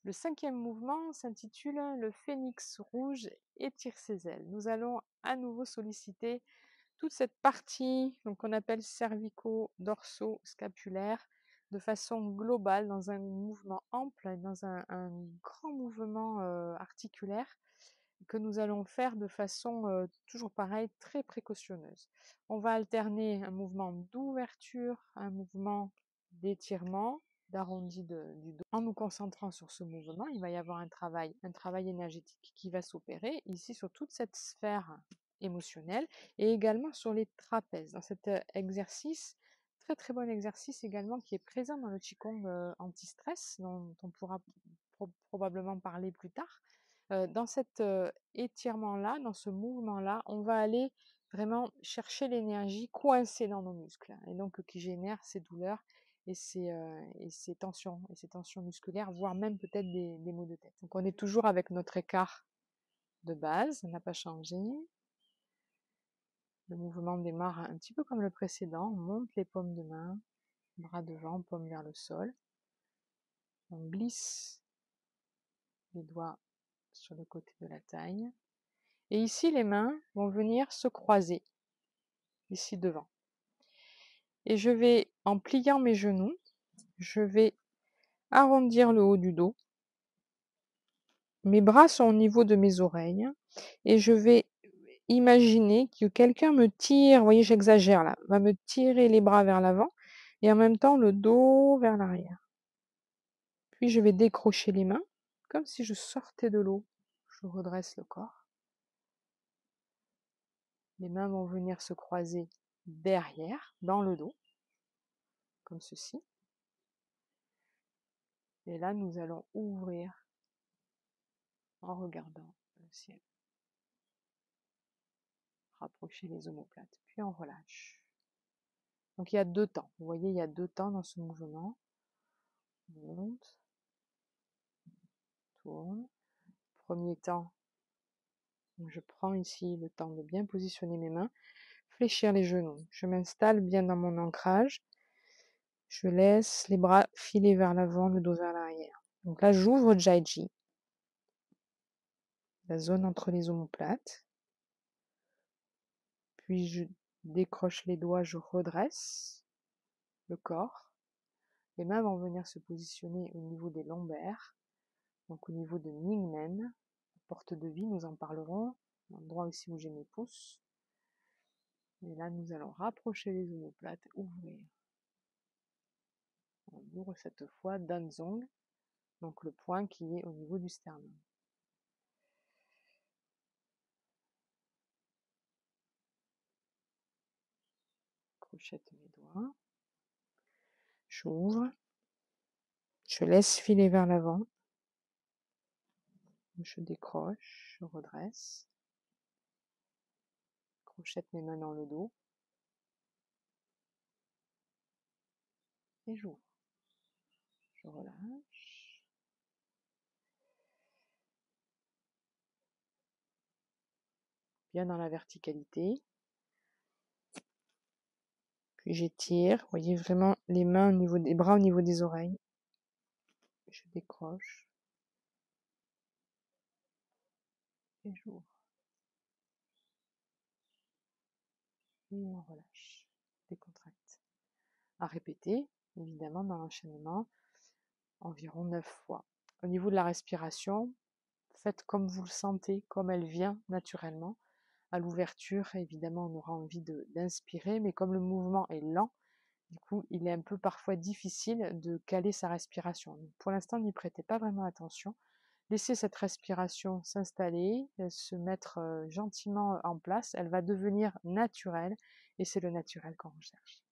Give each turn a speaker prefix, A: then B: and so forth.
A: Le 5e mouvement s'intitule Le phénix rouge étire ses ailes. Nous allons à nouveau solliciter toute cette partie qu'on appelle cervico-dorso-scapulaire de façon globale dans un mouvement ample, dans un grand mouvement articulaire que nous allons faire de façon toujours pareil, très précautionneuse. On va alterner un mouvement d'ouverture, un mouvement d'étirement, d'arrondi du dos. En nous concentrant sur ce mouvement, il va y avoir un travail énergétique qui va s'opérer ici sur toute cette sphère émotionnelle et également sur les trapèzes. Dans cet exercice, très bon exercice également qui est présent dans le Qigong anti-stress, dont on pourra probablement parler plus tard. Dans cet étirement-là, dans ce mouvement-là, on va aller vraiment chercher l'énergie coincée dans nos muscles et donc qui génère ces douleurs et ces tensions musculaires, voire même peut-être des maux de tête. Donc on est toujours avec notre écart de base, on n'a pas changé. Le mouvement démarre un petit peu comme le précédent, on monte les paumes de main, bras devant, paume vers le sol. On glisse les doigts sur le côté de la taille. Et ici, les mains vont venir se croiser, ici devant. Et je vais, en pliant mes genoux, je vais arrondir le haut du dos. Mes bras sont au niveau de mes oreilles. Et je vais imaginer que quelqu'un me tire, vous voyez, j'exagère là, va me tirer les bras vers l'avant et en même temps le dos vers l'arrière. Puis je vais décrocher les mains, comme si je sortais de l'eau. Je redresse le corps. Les mains vont venir se croiser derrière, dans le dos, comme ceci. Et là, nous allons ouvrir en regardant le ciel. Rapprocher les omoplates, puis on relâche. Donc il y a 2 temps. Vous voyez, il y a 2 temps dans ce mouvement. On monte, tourne. Premier temps, je prends ici le temps de bien positionner mes mains, fléchir les genoux. Je m'installe bien dans mon ancrage. Je laisse les bras filer vers l'avant, le dos vers l'arrière. Donc là, j'ouvre Jai-Ji, la zone entre les omoplates. Puis je décroche les doigts, je redresse le corps. Les mains vont venir se positionner au niveau des lombaires, donc au niveau de Mingmen, porte de vie, nous en parlerons, l'endroit aussi où j'ai mes pouces. Et là, nous allons rapprocher les omoplates, ouvrir. On ouvre cette fois Danzong, donc le point qui est au niveau du sternum. Crochette mes doigts. J'ouvre. Je laisse filer vers l'avant. Je décroche, je redresse. Crochette mes mains dans le dos. Et j'ouvre. Je relâche. Bien dans la verticalité. Puis j'étire. Vous voyez vraiment les mains au niveau des bras, au niveau des oreilles. Je décroche. Et j'ouvre. Et on relâche. Décontracte. À répéter, évidemment, dans l'enchaînement, environ 9 fois. Au niveau de la respiration, faites comme vous le sentez, comme elle vient naturellement. À l'ouverture, évidemment, on aura envie d'inspirer, mais comme le mouvement est lent, du coup, il est un peu parfois difficile de caler sa respiration. Donc, pour l'instant, n'y prêtez pas vraiment attention. Laissez cette respiration s'installer, se mettre gentiment en place. Elle va devenir naturelle et c'est le naturel qu'on recherche.